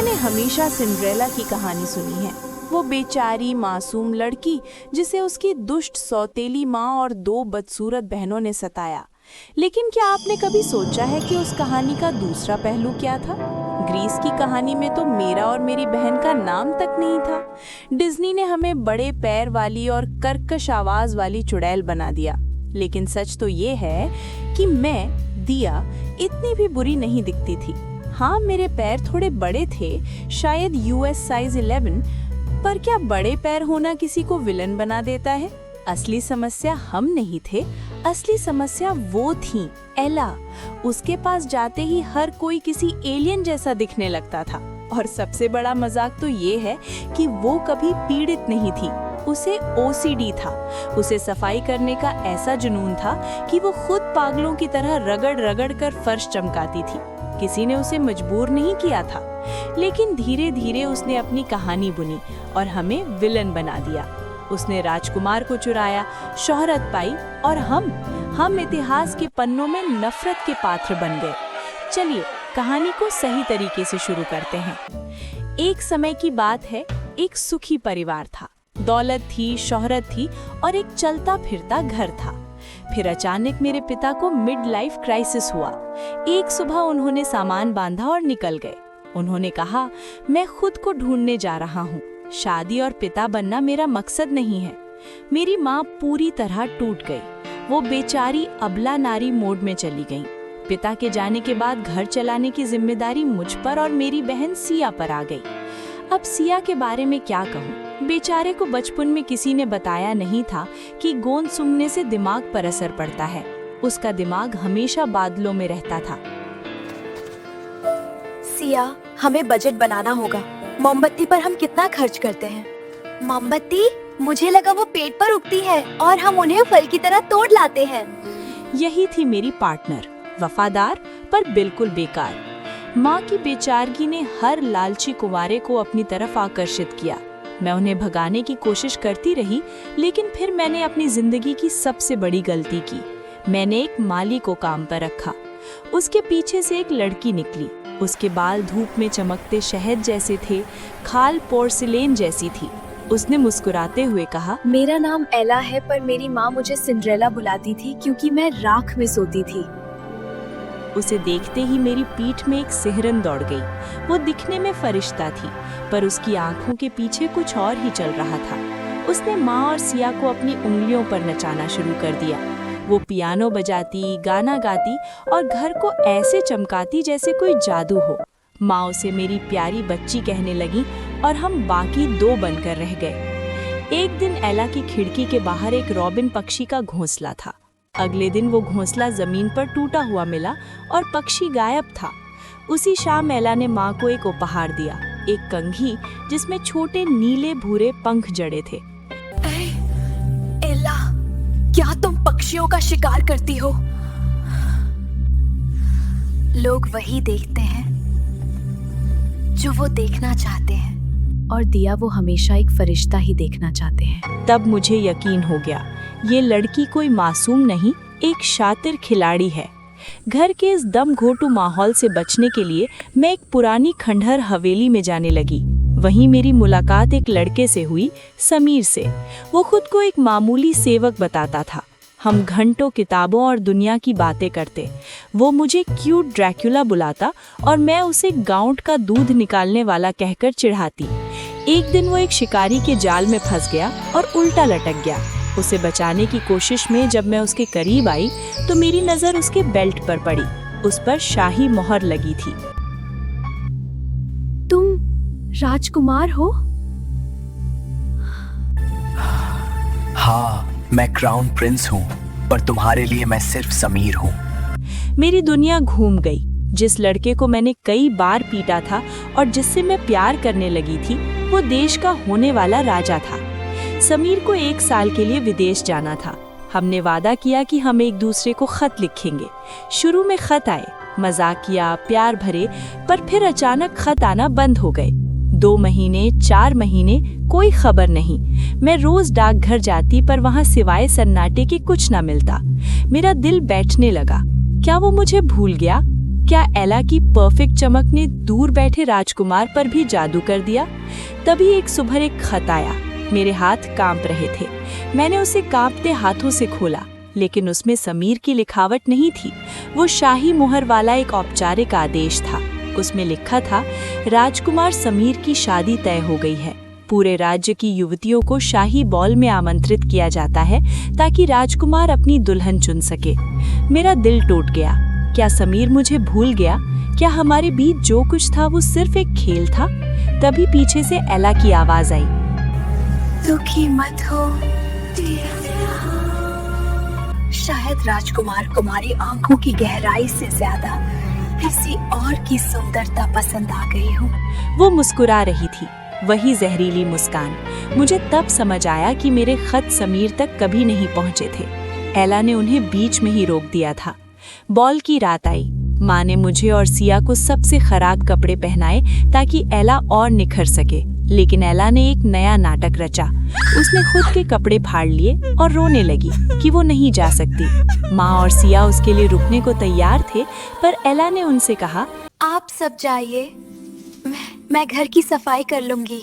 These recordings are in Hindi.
मैंने हमेशा सिंड्रेला की कहानी सुनी है। वो बेचारी मासूम लड़की जिसे उसकी दुष्ट सौतेली माँ और 2 बदसूरत बहनों ने सताया। लेकिन क्या आपने कभी सोचा है कि उस कहानी का दूसरा पहलू क्या था? ग्रीस की कहानी में तो मेरा और मेरी बहन का नाम तक नहीं था। डिज्नी ने हमें बड़े पैर वाली और कर्कश आवाज वाली चुड़ैल बना दिया। लेकिन सच तो ये है कि मैं, दिया, इतनी भी बुरी नहीं दिखती थी। हाँ, मेरे पैर थोड़े बड़े थे, शायद यूएस साइज 11, पर क्या बड़े पैर होना किसी को विलन बना देता है? असली समस्या हम नहीं थे, असली समस्या वो थी, एला। उसके पास जाते ही हर कोई किसी एलियन जैसा दिखने लगता था। और सबसे बड़ा मजाक तो ये है कि वो कभी पीड़ित नहीं थी, उसे ओसीडी था। उसे सफाई करने का ऐसा जुनून था कि वो खुद पागलों की तरह रगड़ रगड़ कर फर्श चमकाती थी। किसी ने उसे मजबूर नहीं किया था, लेकिन धीरे धीरे उसने अपनी कहानी बुनी और हमें विलन बना दिया। उसने राजकुमार को चुराया, शोहरत पाई, और हम इतिहास के पन्नों में नफरत के पात्र बन गए। चलिए कहानी को सही तरीके से शुरू करते हैं। एक समय की बात है, एक सुखी परिवार था। दौलत थी, शोहरत थी और एक चलता फिरता घर था। फिर अचानक मेरे पिता को मिड लाइफ क्राइसिस हुआ। एक सुबह उन्होंने सामान बांधा और निकल गए। उन्होंने कहा, मैं खुद को ढूंढने जा रहा हूँ। शादी और पिता बनना मेरा मकसद नहीं है। मेरी माँ पूरी तरह टूट गई। वो बेचारी अबला नारी मोड में चली गई। पिता के जाने के बाद घर चलाने की जिम्मेदारी मुझ पर और मेरी बहन सिया पर आ गई। अब सिया के बारे में क्या कहूँ? बेचारे को बचपन में किसी ने बताया नहीं था कि गोंद सूंघने से दिमाग पर असर पड़ता है। उसका दिमाग हमेशा बादलों में रहता था। सिया, हमें बजट बनाना होगा। मोमबत्ती पर हम कितना खर्च करते हैं? मोमबत्ती? मुझे लगा वो पेड़ पर उगती है और हम उन्हें फल की तरह तोड़ लाते हैं। यही थी मेरी पार्टनर, वफादार पर बिल्कुल बेकार। माँ की बेचारगी ने हर लालची कुंवारे को अपनी तरफ आकर्षित किया। मैं उन्हें भगाने की कोशिश करती रही, लेकिन फिर मैंने अपनी जिंदगी की सबसे बड़ी गलती की। मैंने एक माली को काम पर रखा। उसके पीछे से एक लड़की निकली। उसके बाल धूप में चमकते शहद जैसे थे, खाल पोर्सिलेन जैसी थी। उसने मुस्कुराते हुए कहा, मेरा नाम एला है, पर मेरी माँ मुझे सिंड्रेला बुलाती थी क्योंकि मैं राख में सोती थी। उसे देखते ही मेरी पीठ में एक सिहरन दौड़ गई। वो दिखने में फरिश्ता थी, पर उसकी आंखों के पीछे कुछ और ही चल रहा था। उसने माँ और सिया को अपनी उंगलियों पर नचाना शुरू कर दिया। वो पियानो बजाती, गाना गाती और घर को ऐसे चमकाती जैसे कोई जादू हो। माँ उसे मेरी प्यारी बच्ची कहने लगी और हम बाकी 2 बनकर रह गए। एक दिन एला की खिड़की के बाहर एक रॉबिन पक्षी का घोंसला था। अगले दिन वो घोंसला जमीन पर टूटा हुआ मिला और पक्षी गायब था। उसी शाम एला ने माँ को एक उपहार दिया, एक कंघी जिसमें छोटे नीले भूरे पंख जड़े थे। एला, क्या तुम पक्षियों का शिकार करती हो? लोग वही देखते हैं जो वो देखना चाहते हैं, और दिया, वो हमेशा एक फरिश्ता ही देखना चाहते हैं। तब मुझे यकीन हो गया, ये लड़की कोई मासूम नहीं, एक शातिर खिलाड़ी है। घर के इस दम घोटू माहौल से बचने के लिए मैं एक पुरानी खंडहर हवेली में जाने लगी। वहीं मेरी मुलाकात एक लड़के से हुई, समीर से। वो खुद को एक मामूली सेवक बताता था। हम घंटों किताबों और दुनिया की बातें करते। वो मुझे क्यूट ड्रैक्युला बुलाता और मैं उसे गाउंट का दूध निकालने वाला कहकर चिढ़ाती। एक दिन वो एक शिकारी के जाल में फंस गया और उल्टा लटक गया। उसे बचाने की कोशिश में जब मैं उसके करीब आई तो मेरी नजर उसके बेल्ट पर पड़ी। उस पर शाही मोहर लगी थी। तुम राजकुमार हो? हाँ, मैं क्राउन प्रिंस हूँ, पर तुम्हारे लिए मैं सिर्फ समीर हूँ। मेरी दुनिया घूम गई। जिस लड़के को मैंने कई बार पीटा था और जिससे मैं प्यार करने लगी थी, वो देश का होने वाला राजा था। समीर को 1 साल के लिए विदेश जाना था। हमने वादा किया कि हम एक दूसरे को खत लिखेंगे। शुरू में खत आए, मजाक किया, प्यार भरे, पर फिर अचानक खत आना बंद हो गए। 2 महीने, 4 महीने, कोई खबर नहीं। मैं रोज डाकघर जाती, पर वहाँ सिवाय सन्नाटे के कुछ ना मिलता। मेरा दिल बैठने लगा। क्या वो मुझे भूल गया? क्या एला की परफेक्ट चमक ने दूर बैठे राजकुमार पर भी जादू कर दिया? तभी एक सुबह एक खत आया। मेरे हाथ कांप रहे थे। मैंने उसे कांपते हाथों से खोला, लेकिन उसमें समीर की लिखावट नहीं थी। वो शाही मुहर वाला एक औपचारिक आदेश था। उसमें लिखा था, राजकुमार समीर की शादी तय हो गई है। पूरे राज्य की युवतियों को शाही बॉल में आमंत्रित किया जाता है ताकि राजकुमार अपनी दुल्हन चुन सके। मेरा दिल टूट गया। क्या समीर मुझे भूल गया? क्या हमारे बीच जो कुछ था वो सिर्फ एक खेल था? तभी पीछे से एला की आवाज आई। दुखी मत हो। शायद राजकुमार तुम्हारी आंखों की गहराई से ज्यादा किसी और की सुंदरता पसंद आ गई हो। वो मुस्कुरा रही थी, वही जहरीली मुस्कान। मुझे तब समझ आया कि मेरे खत समीर तक कभी नहीं पहुंचे थे। एला ने उन्हें बीच में ही रोक दिया था। बॉल की रात आई। माँ ने मुझे और सिया को सबसे खराब कपड़े पहनाए ताकि एला और निखर सके। लेकिन एला ने एक नया नाटक रचा। उसने खुद के कपड़े फाड़ लिए और रोने लगी कि वो नहीं जा सकती। माँ और सिया उसके लिए रुकने को तैयार थे, पर एला ने उनसे कहा, आप सब जाइए, मैं घर की सफाई कर लूंगी।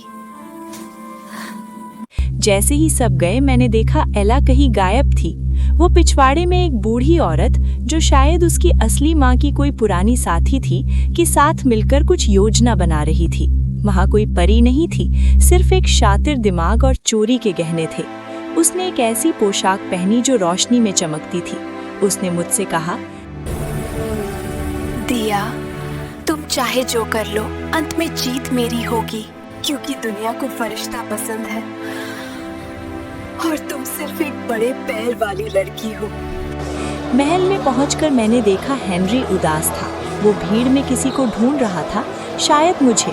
जैसे ही सब गए, मैंने देखा एला कहीं गायब थी। वो पिछवाड़े में एक बूढ़ी औरत, जो शायद उसकी असली माँ की कोई पुरानी साथी थी, के साथ मिलकर कुछ योजना बना रही थी। वहाँ कोई परी नहीं थी, सिर्फ एक शातिर दिमाग और चोरी के गहने थे। उसने एक ऐसी पोशाक पहनी जो रोशनी में चमकती थी। उसने मुझसे कहा, दिया, तुम चाहे जो कर लो, अंत में जीत मेरी होगी, क्योंकि दुनिया को फरिश्ता पसंद है और तुम सिर्फ एक बड़े पैर वाली लड़की हो। महल में पहुंचकर मैंने देखा हेनरी उदास था। वो भीड़ में किसी को ढूंढ रहा था, शायद मुझे।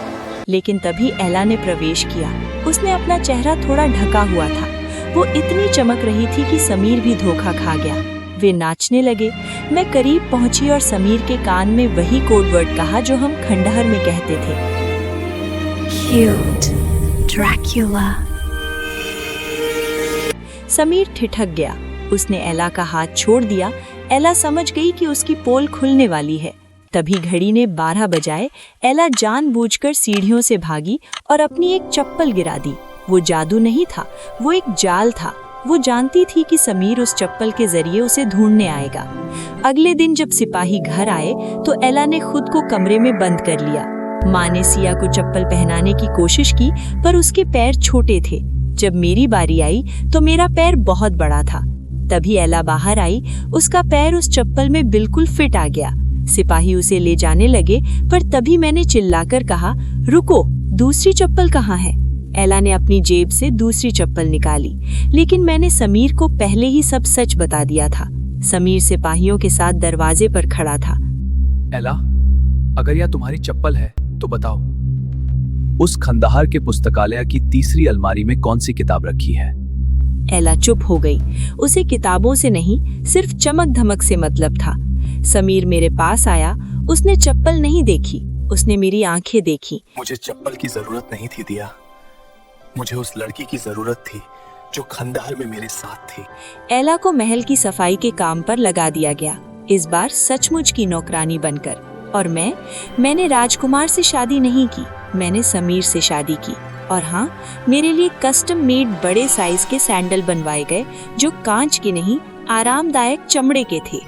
लेकिन तभी एला ने प्रवेश किया। उसने अपना चेहरा थोड़ा ढका हुआ था। वो इतनी चमक रही थी कि समीर भी धोखा खा गया। वे नाचने लगे। मैं करीब पहुंची और समीर के कान में वही कोड वर्ड कहा जो हम खंडहर में कहते थे, Cute Dracula। समीर ठिठक गया। उसने एला का हाथ छोड़ दिया। एला समझ गई कि उसकी पोल खुलने वाली है। तभी घड़ी ने 12 बजाए। एला जानबूझकर सीढ़ियों से भागी और अपनी एक चप्पल गिरा दी। वो जादू नहीं था, वो एक जाल था। वो जानती थी कि समीर उस चप्पल के जरिए उसे ढूंढने आएगा। अगले दिन जब सिपाही घर आए तो एला ने खुद को कमरे में बंद कर लिया। माँ ने सिया को चप्पल पहनाने की कोशिश की, पर उसके पैर छोटे थे। जब मेरी बारी आई तो मेरा पैर बहुत बड़ा था। तभी एला बाहर आई। उसका पैर उस चप्पल में बिल्कुल फिट आ गया। सिपाही उसे ले जाने लगे, पर तभी मैंने चिल्लाकर कहा, रुको, दूसरी चप्पल कहाँ है? एला ने अपनी जेब से दूसरी चप्पल निकाली, लेकिन मैंने समीर को पहले ही सब सच बता दिया था। समीर सिपाहियों के साथ दरवाजे पर खड़ा था। एला, अगर यह तुम्हारी चप्पल है तो बताओ, उस खंडहर के पुस्तकालय की तीसरी अलमारी में कौन सी किताब रखी है? एला चुप हो गई। उसे किताबों से नहीं, सिर्फ चमक धमक से मतलब था। समीर मेरे पास आया। उसने चप्पल नहीं देखी, उसने मेरी आंखें देखी। मुझे चप्पल की जरूरत नहीं थी दिया, मुझे उस लड़की की जरूरत थी जो खंडहर में मेरे साथ थी। एला को महल की सफाई के काम पर लगा दिया गया, इस बार सचमुच की नौकरानी बनकर। और मैंने राजकुमार से शादी नहीं की, मैंने समीर से शादी की। और हाँ, मेरे लिए कस्टम मेड बड़े साइज के सैंडल बनवाए गए, जो कांच के नहीं, आरामदायक चमड़े के थे।